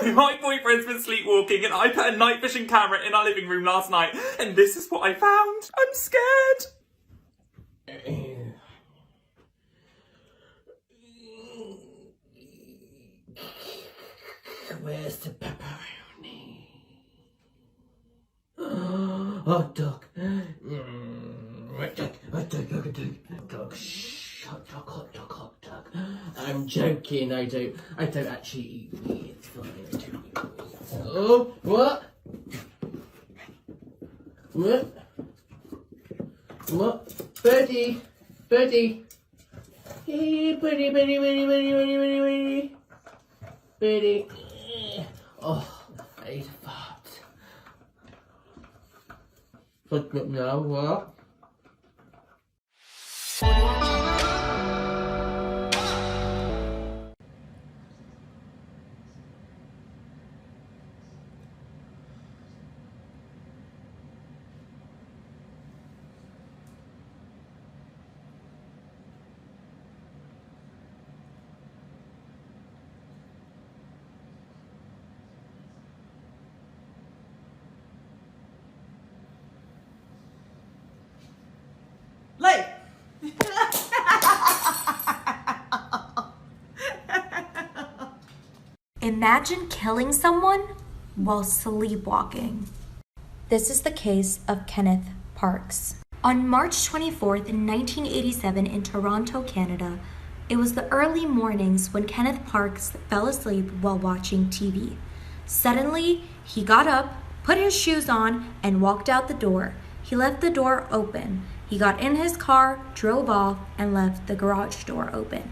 My boyfriend's been sleepwalking and I put a night vision camera in our living room last night and this is what I found. I'm scared. Where's the pepperoni? Hot dog. Hot dog. Hot dog. I'm joking. I don't actually eat meat. It's fine. I don't eat meat. Oh, what? Birdie. Hey, birdie. Oh, I need a fart. Fuck up now, what? Imagine killing someone while sleepwalking. This is the case of Kenneth Parks. On March 24th, 1987 in Toronto, Canada, it was the early mornings when Kenneth Parks fell asleep while watching TV. Suddenly, he got up, put his shoes on, and walked out the door. He left the door open. He got in his car, drove off, and left the garage door open.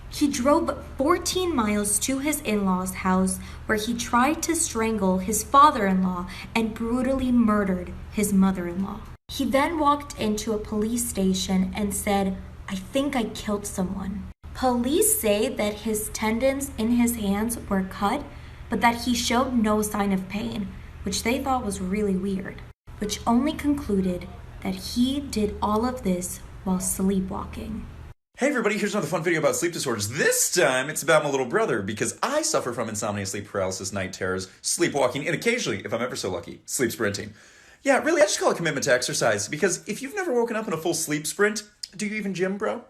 He drove 14 miles to his in-laws' house where he tried to strangle his father-in-law and brutally murdered his mother-in-law. He then walked into a police station and said, "I think I killed someone." Police say that his tendons in his hands were cut, but that he showed no sign of pain, which they thought was really weird, which only concluded that he did all of this while sleepwalking. Hey everybody, here's another fun video about sleep disorders. This time, it's about my little brother because I suffer from insomnia, sleep paralysis, night terrors, sleepwalking, and occasionally, if I'm ever so lucky, sleep sprinting. Yeah, really, I just call it commitment to exercise because if you've never woken up in a full sleep sprint, do you even gym, bro?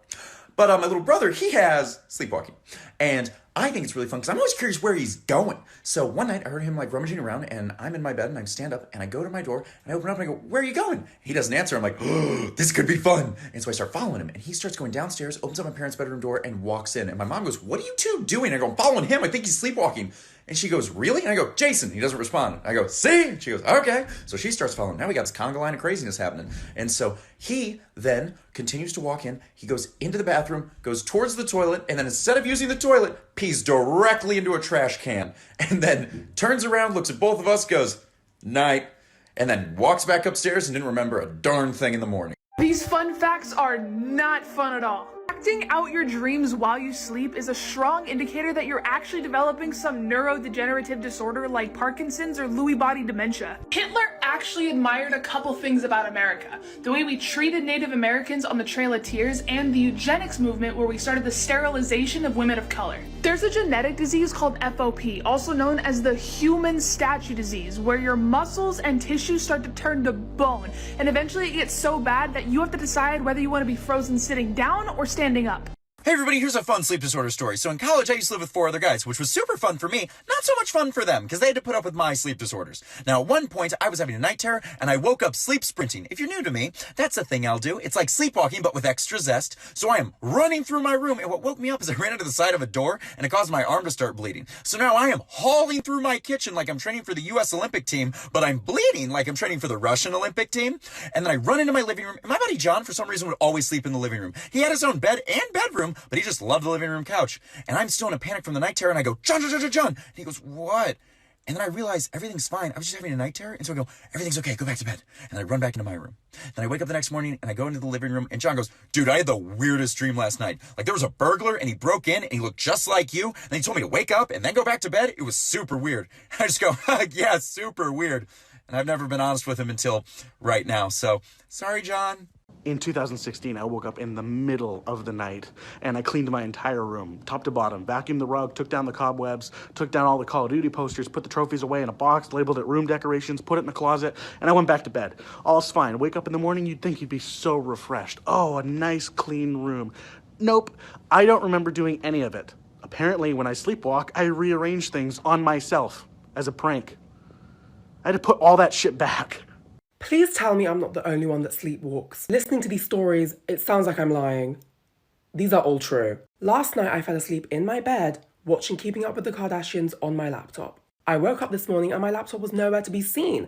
But my little brother, he has sleepwalking. And I think it's really fun because I'm always curious where he's going. So one night I heard him like rummaging around and I'm in my bed and I stand up and I go to my door and I open up and I go, "Where are you going?" He doesn't answer. I'm like, "Oh, this could be fun." And so I start following him and he starts going downstairs, opens up my parents' bedroom door and walks in. And my mom goes, "What are you two doing?" I go, "I'm following him. I think he's sleepwalking." And she goes, "Really?" And I go, "Jason." He doesn't respond. I go, "See?" And she goes, "Okay." So she starts following. Now we got this conga line of craziness happening. And so he then continues to walk in. He goes into the bathroom, goes towards the toilet, and then instead of using the toilet, pees directly into a trash can. And then turns around, looks at both of us, goes, "Night," and then walks back upstairs and didn't remember a darn thing in the morning. These fun facts are not fun at all. Acting out your dreams while you sleep is a strong indicator that you're actually developing some neurodegenerative disorder like Parkinson's or Lewy body dementia. Hitler actually admired a couple things about America: the way we treated Native Americans on the Trail of Tears and the eugenics movement where we started the sterilization of women of color. There's a genetic disease called FOP, also known as the human statue disease, where your muscles and tissues start to turn to bone, and eventually it gets so bad that you have to decide whether you want to be frozen sitting down or standing up. Hey everybody, here's a fun sleep disorder story. So in college, I used to live with 4 other guys, which was super fun for me, not so much fun for them, because they had to put up with my sleep disorders. Now, at one point, I was having a night terror, and I woke up sleep sprinting. If you're new to me, that's a thing I'll do. It's like sleepwalking, but with extra zest. So I am running through my room, and what woke me up is I ran into the side of a door, and it caused my arm to start bleeding. So now I am hauling through my kitchen like I'm training for the U.S. Olympic team, but I'm bleeding like I'm training for the Russian Olympic team. And then I run into my living room, and my buddy John, for some reason, would always sleep in the living room. He had his own bed and bedroom, but he just loved the living room couch. And I'm still in a panic from the night terror, and I go, "John." And he goes, "What?" And then I realize everything's fine. I was just having a night terror. And so I go, "Everything's okay. Go back to bed." And I run back into my room. Then I wake up the next morning and I go into the living room and John goes, "Dude, I had the weirdest dream last night. Like there was a burglar and he broke in and he looked just like you. And he told me to wake up and then go back to bed. It was super weird." I just go, "Yeah, super weird." And I've never been honest with him until right now. So sorry, John. In 2016, I woke up in the middle of the night and I cleaned my entire room, top to bottom, vacuumed the rug, took down the cobwebs, took down all the Call of Duty posters, put the trophies away in a box, labeled it room decorations, put it in the closet, and I went back to bed. All's fine. Wake up in the morning, you'd think you'd be so refreshed. Oh, a nice clean room. Nope, I don't remember doing any of it. Apparently, when I sleepwalk, I rearrange things on myself as a prank. I had to put all that shit back. Please tell me I'm not the only one that sleepwalks. Listening to these stories, it sounds like I'm lying. These are all true. Last night I fell asleep in my bed, watching Keeping Up with the Kardashians on my laptop. I woke up this morning and my laptop was nowhere to be seen.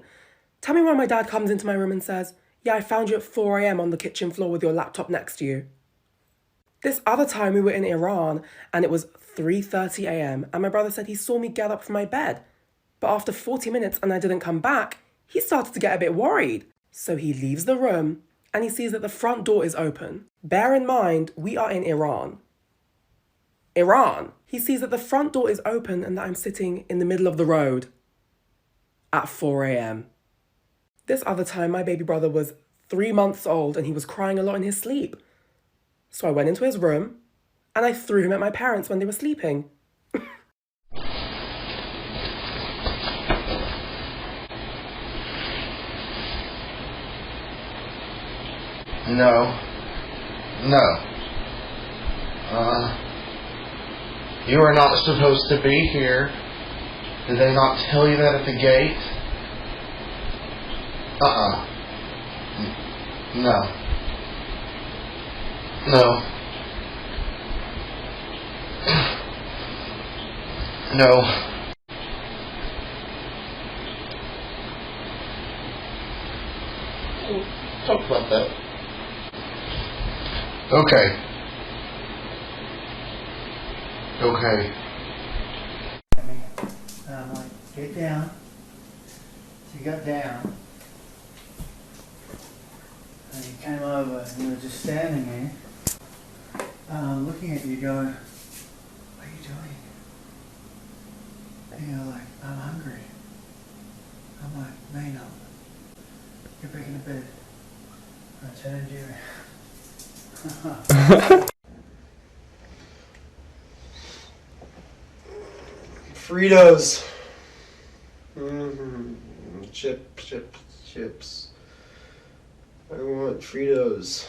Tell me why my dad comes into my room and says, "Yeah, I found you at 4 a.m. on the kitchen floor with your laptop next to you." This other time we were in Iran and it was 3:30 a.m. and my brother said he saw me get up from my bed. But after 40 minutes and I didn't come back, he started to get a bit worried. So he leaves the room and he sees that the front door is open. Bear in mind, we are in Iran. He sees that the front door is open and that I'm sitting in the middle of the road at 4 a.m. This other time, my baby brother was 3 months old and he was crying a lot in his sleep. So I went into his room and I threw him at my parents when they were sleeping. No. You are not supposed to be here. Did they not tell you that at the gate? No. Talk about that. Okay. And I'm like, get down. So he got down. And he came over and you were just standing there. And I'm looking at you going, what are you doing? And you're like, I'm hungry. I'm like, Maynard, get back in the bed. I turned you. Fritos. Chips. I want Fritos.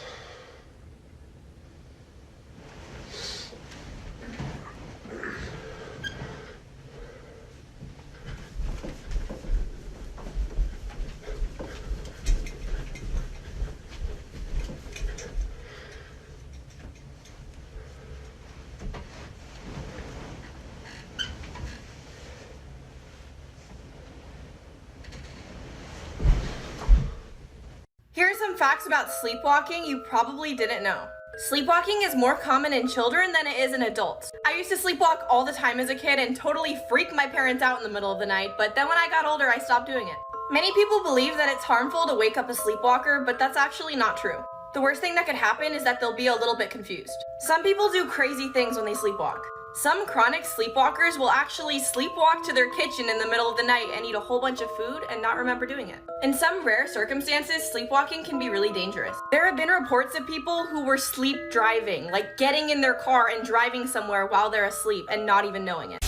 Here are some facts about sleepwalking you probably didn't know. Sleepwalking is more common in children than it is in adults. I used to sleepwalk all the time as a kid and totally freak my parents out in the middle of the night, but then when I got older, I stopped doing it. Many people believe that it's harmful to wake up a sleepwalker, but that's actually not true. The worst thing that could happen is that they'll be a little bit confused. Some people do crazy things when they sleepwalk. Some chronic sleepwalkers will actually sleepwalk to their kitchen in the middle of the night and eat a whole bunch of food and not remember doing it. In some rare circumstances, sleepwalking can be really dangerous. There have been reports of people who were sleep driving, like getting in their car and driving somewhere while they're asleep and not even knowing it.